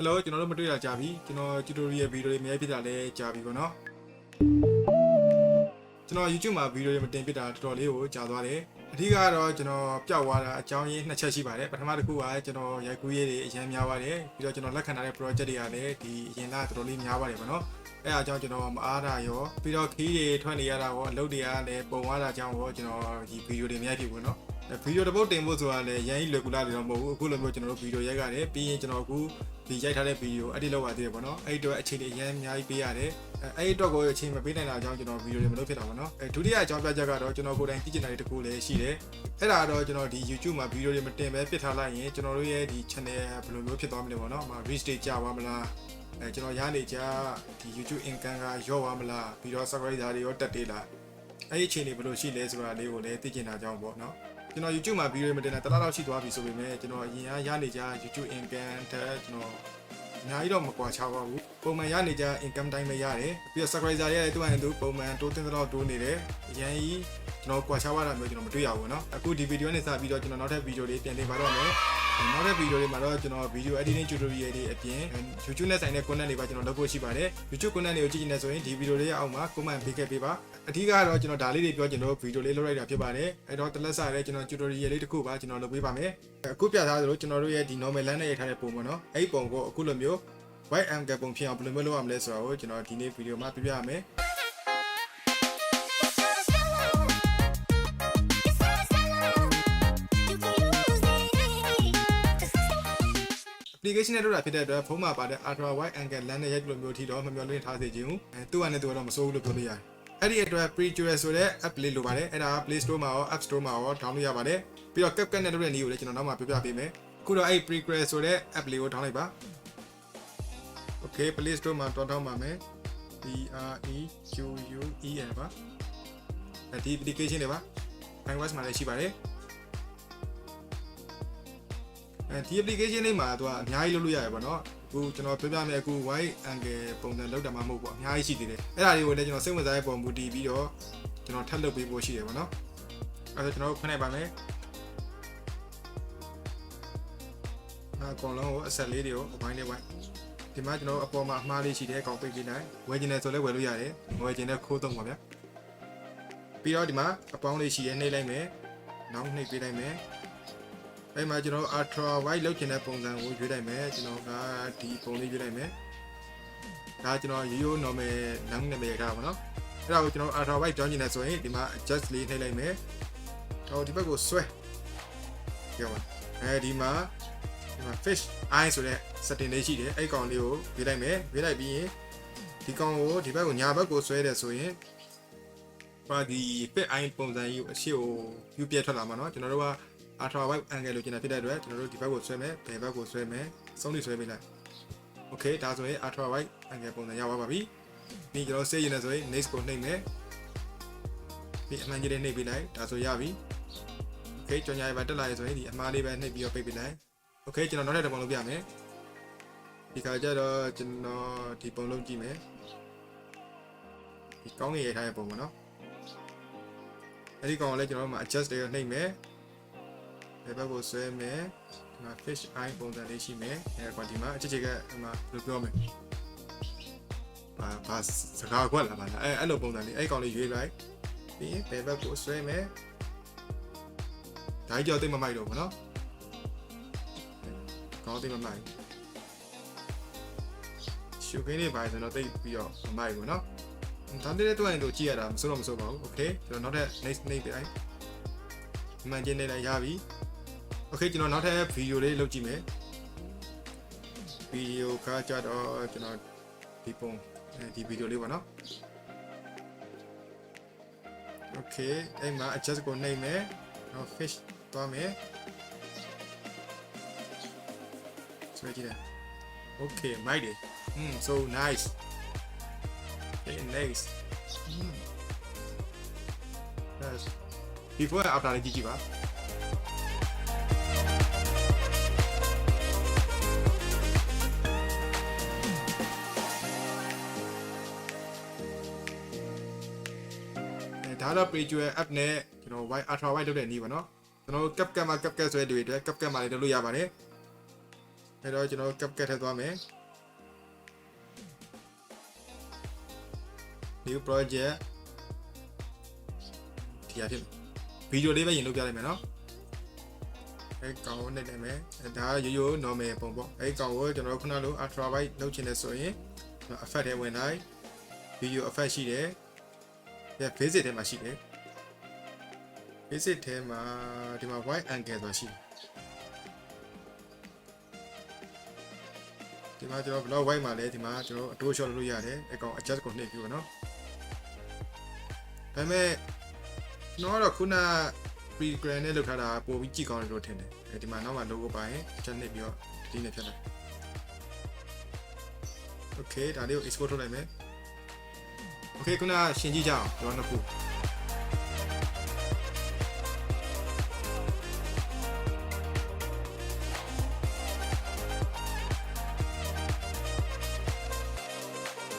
Hello ကျွန်တော်တို့မတွေ့တာကြာပြီကျွန်တော် tutorial video တွေအများကြီးဖြစ်တာလည်းကြာပြီပေါ့နော်ကျွန်တော် YouTube မှာ video တွေမတင်ဖြစ်တာတော်တော်လေးကိုကြာသွားတယ်အဓိကတော့ကျွန်တော်ပျောက်သွားတာအကြောင်းရင်းနှစ်ချက်ရှိပါတယ်ပထမတစ်ခုကကျွန်တော်ရိုက်ကူးရေးတွေအရင်များပါတယ်ပြီးတော့ကျွန်တော်လက်ခံထားတဲ့ project တွေကလည်းဒီအရင်ကတော်တော်လေးများပါတယ်ပေါ့နော်အဲအားကြောင့်ကျွန်တော်မအားတာရောပြီးတော့ခီးတွေထွက်နေရတာရောအလုပ်တွေကလည်းပုံသွားတာကြောင့်ရောကျွန်တော်ဒီ video တွေအများကြီးဖြစ်ဘူးနော်ဗီဒီယိုတစ်ပုတ်တင်ဖို့ဆိုတာလည်းရန်ကြီးလွယ်ကူလာတယ်တော့မဟုတ်ဘူးအခုလိုမျိုးကျွန်တော်တို့ဗီဒီယိုရိုက်ရတယ်ပြီးရင်ကျွန်တော်အခုဒီရိုက်ထားတဲ့ဗီဒီယို edit လုပ်ရသေးတယ်ပေါ့နော်အဲ့ဒီတော့အချိန်တွေအများကြီးပေးရတယ်အဲ့ဒီတော့ကိုအချိန်မပေးနိုင်တာအကြောင်းကျွန်တော်ဗီဒီယိုတွေမလုပ်ဖြစ်တာပေါ့နော်ဒုတိယအကြောင်းပြချက်ကတော့ကျွန်တော်ကိုယ်တိုင်သိချင်တာတွေတခုလည်းရှိတယ်အဲ့ဒါတော့ကျွန်တော်ဒီ YouTube မှာဗီဒီယိုတွေမတင်ပဲပြစ်ထားလိုက်ရင်ကျွန်တော်တို့ရဲ့ဒီ channel ဘယ်လိုမျိုးဖြစ်သွားမလဲပေါ့နော် reach တွေကျသွားမလားကျွန်တော်ရနေကြဒီ YouTube income ကရော့သွားမလားပြီးတော့ subscriber တွေရောတက်သေးလားအဲ့ဒီအချိန်တွေဘယ်လိုရှိလဲဆိုတာလေးကိုလည်းသိချင်တာအကြောင်းပေါ့နော်ကျွန်တော် YouTube မှာဗီဒီယိုမတင်တာတလားလောက်ရှိသွားပြီဆိုပေမဲ့ကျွန်တော်အရင်ရနေကြ YouTube income တဲ့ကျွန်တော်အများကြီးတော့မကွာခြားပါဘူးပုံမှန်ရနေကြ income တိုင်းပဲရတယ်ပြီးတော့ subscriber ရဲ့တူတူပုံမှန်တိုးတင်တော့တိုးနေတယ်အရင်ကြီးကျွန်တော်ကွာခြားရတာမျိုးကျွန်တော်မတွေ့ရဘူးเนาะအခုဒီဗီဒီယိုနဲ့စပြီးတော့ကျွန်တော်နောက်ထပ်ဗီဒီယိုလေးပြန်တင်ပါတော့မယ်နောက်တဲ့ဗီဒီယိုတွေမှာတော့ကျွန်တော် video editing tutorial တွေအပြင် YouTube နဲ့ဆိုင်တဲ့ content တွေပါကျွန်တော်လုပ်ဖို့ရှိပါတယ် YouTube content တွေကိုကြည့်နေဆိုရင်ဒီဗီဒီယိုလေးအောက်မှာ comment ပေးခဲ့ပေးပါအထူးကတော့ကျွန်တော်ဒါလေးတွေပြောကျွန်တော်ဗီဒီယိုလေးလုပ်လိုက်တာဖြစ်ပါတယ်အဲ့တော့တလက်စားရဲကျွန်တော် tutorial လေးတစ်ခုပါကျွန်တော်လုပ်ပေးပါမယ်အခုပြထားသလိုကျွန်တော်တို့ရဲ့ဒီ normal land နဲ့ရိုက်ထားတဲ့ပုံပေါ့နော်အဲ့ဒီပုံကိုအခုလိုမျိုး wide angle ပုံဖြစ်အောင်ဘယ်လိုမျိုးလုပ်ရမလဲဆိုတာကိုကျွန်တော်ဒီနေ့ဗီဒီယိုမှာပြပြရမယ်application နဲ့လုပ်တာဖြစ်တဲ့အတွက်ဖုန်းမှာပါတဲ့ ultra wide angle lens နဲ့ရိုက်လို့မျိုးထီတော့မမျောလင့်ထားစေချင်ဘူးသူ့အနေနဲ့သူကတော့မစိုးဘူးလို့ပြောလို့ရတယ်အဲ့ဒီအတွက် Prequel ဆိုတဲ့ app လေးလိုပါတယ်အဲ့ဒါ Play Store မှာရော App Store မှာရော download ရပါတယ်ပြီးတော့ Capcut နဲ့လုပ်တဲ့နည်းကိုလည်းကျွန်တော်နောက်မှပြပြပေးမယ်အခုတော့အဲ့ Prequel ဆိုတဲ့ app လေးကို download လိုက်ပါ Okay Play Store မှာdownloadပါမယ် Prequel ပါဒီ application တွေပါ iOS မှာလည်းရှိပါတယ်ဒီ application လေးမှာသူကအများကြီးလုပ်လို့ရတယ်ပေါ့နော်အခုကျွန်တော်ပြပြမယ်အခု wide angle ပုံစံလောက်တာမှမဟုတ်ပေါ့အများကြီးရှိသေးတယ်အဲ့ဒါတွေကိုလည်းကျွန်တော်စိတ်ဝင်စားတဲ့ပုံမူတည်ပြီးတော့ကျွန်တော်ထပ်လုပ်ပေးဖို့ရှိတယ်ပေါ့နော်အဲ့ဒါကျွန်တော်ဖွင့်လိုက်ပါမယ်အကောင်လုံးကိုအဆက်လေးတွေကိုအပိုင်းလေးဝိုင်းဒီမှာကျွန်တော်အပေါ်မှာအမှားလေးရှိတယ်အကောင်ပိတ်ပေးလိုက်ဝယ်ကျင်တယ်ဆိုလည်းဝယ်လို့ရတယ်မဝယ်ကျင်တဲ့ခိုးသုံးပါဗျာပြီးတော့ဒီမှာအပေါင်းလေးရှိရနှိပ်လိုက်မယ်နောက်နှိပ်ပေးလိုက်မယ်အဲ့မှာကျွန်တော် ultra wide လောက်ချင်တဲ့ပုံစံကိုရွေးလိုက်မယ်ကျွန်တော်ကဒီပုံလေးရွေးလိုက်မယ်ဒါကျွန်တော်ရိုးရိုး normal လမ်းနဲ့ပဲရတာပါနော်အဲ့ဒါကိုကျွန်တော် ultra wide ပြောင်းချင်တယ်ဆိုရင်ဒီမှာ adjust လေးနှိပ်လိုက်မယ်ဟိုဒီဘက်ကိုဆွဲပြောပါဒီမှာ fish eye ဆိုတဲ့ setting လေးရှိတယ်အဲ့ကောင်လေးကိုရွေးလိုက်မယ်ရွေးလိုက်ပြီးရင်ဒီကောင်ကိုဒီဘက်ကိုညာဘက်ကိုဆွဲတယ်ဆိုရင်ပါဒီ fish eye ပုံစံကြီးကိုအရှိကိုယူပြထွက်လာမှာနော်ကျွန်တော်တို့ကultra wide angle လို့ကျင်တာဖြစ်တဲ့အတွက်ကျွန်တော်တို့ဒီဘက်ကိုဆွဲမယ်ဘယ်ဘက်ကိုဆွဲမယ်စုံလေးဆွဲပေးလိုက် Okay ဒါဆိုရင် ultra wide angle ပုံစံရပါပြီပြီးကျွန်တော်စေးရင်လည်းဆိုရင် next ကိုနှိပ်မယ်ပြီးအမှန်ကြီးလေးနှိပ်ပေးလိုက်ဒါဆိုရပြီ Okay ကြော်ညာရပါတက်လာရဆိုရင်ဒီအမှားလေးပဲနှိပ်ပြီးတော့ပိတ်ပေးလိုက် Okay ကျွန်တော်နောက်ထပ်တစ်ပုံလုပ်ပြမယ်ဒီခါကျတော့ကျွန်တော်ဒီပုံလုံးကြည့်မယ်ဒီကောင်းငယ်ရထားတဲ့ပုံပေါ့နော်အဲ့ဒီကောင်ကိုလည်းကျွန်တော်တို့မှာ adjust တွေနှိပ်မယ်ဘယ်ဘက်ကိုဆွဲမယ်ဒီမှာ fish eye ပုံစံလေးရှိမယ်အဲဒီမှာဒီမှာအချစ်ချစ်ကဒီမှာဘယ်လိုပြောမလဲဘာစကားကွက်လာပါလားအဲ့လိုပုံစံလေးအဲ့ကောင်လေးရွေးလိုက်ပြီးရင်ဘယ်ဘက်ကိုဆွဲမယ်ဒါကြောင့်တိတ်မမိုက်တော့ဘူးเนาะကောင်းတိတ်မမိုက်ရှုခင်းနေပါဆိုတော့တိတ်ပြီးတော့မမိုက်ဘူးเนาะဒါတဲ့တွိုင်းတို့ကြည့်ရတာမစိုးတော့မစိုးပါဘူးโอเคကျွန်တော်နောက်ထပ် next နေပြလိုက်မှန်ကျင်းနေလိုက်ရပြီOkay ကျွန်တော်နောက်ထပ်ဗီဒီယိုလေးလုပ်ကြည့်မယ်ဗီဒီယိုကကြတော့ကျွန်တော်ဒီပုံဒီဗီဒီယိုလေးပါနော် Okay အဲ့မှာ adjust ကိုနှိပ်မယ်နောက် fish သွားမယ်ဆွဲကြည့်တယ် Okay မိုက်တယ်so nice okay nice yes before and after လေးကြည့်ကြည့်ပါဒါတော့ Prequel app နဲ့ကျွန်တော် wide ultra wide လုပ်တဲ့နည်းပါเนาะကျွန်တော် Capcut မှာ Capcut ဆွဲတွေအတွက် Capcut မှာလည်းလုပ်လို့ရပါတယ် အဲ့တော့ကျွန်တော် Capcut ထဲသွားမယ် new project ဒီအဖြစ်ဗီဒီယိုလေးပဲရင်လုပ်ပြလိုက်မယ်နော်အဲ့ကောင်ကိုနှိပ်လိုက်မယ်ဒါရိုးရိုး normal ပုံပေါ့အဲ့ကောင်ကိုကျွန်တော်ခုနလို ultra wide လုပ်ချင်တယ်ဆိုရင် effect ထဲဝင်လိုက် video effect ရှိတယ် basic ထဲမှာရှိတယ် basic ထဲမှာဒီမှာ wide angle ဆိုတာရှိတယ်ဒီမှာကျွန်တော် block wide မှာလဲဒီမှာကျွန်တော်အတိုး shot လုပ်ရတယ်အကောင် adjust ကိုနှိပ်ပြီးပါနော်ဒါပေမဲ့ကျွန်တော်ကတော့ခုန Prequel နဲ့လုပ်ထားတာပိုပြီးကြည့်ကောင်းတယ်လို့ထင်တယ်ဒီမှာနောက်မှာ logo ပါရင်ချက်နှိပ်ပြီးတော့ဒီနဲ့ဖြတ်လိုက် Okay ဒါလေးကို export ထုတ်လိုက်မယ် Okay ခုနရှင်းကြည့်ကြအောင်ကျွန်တော်နှစ်ခု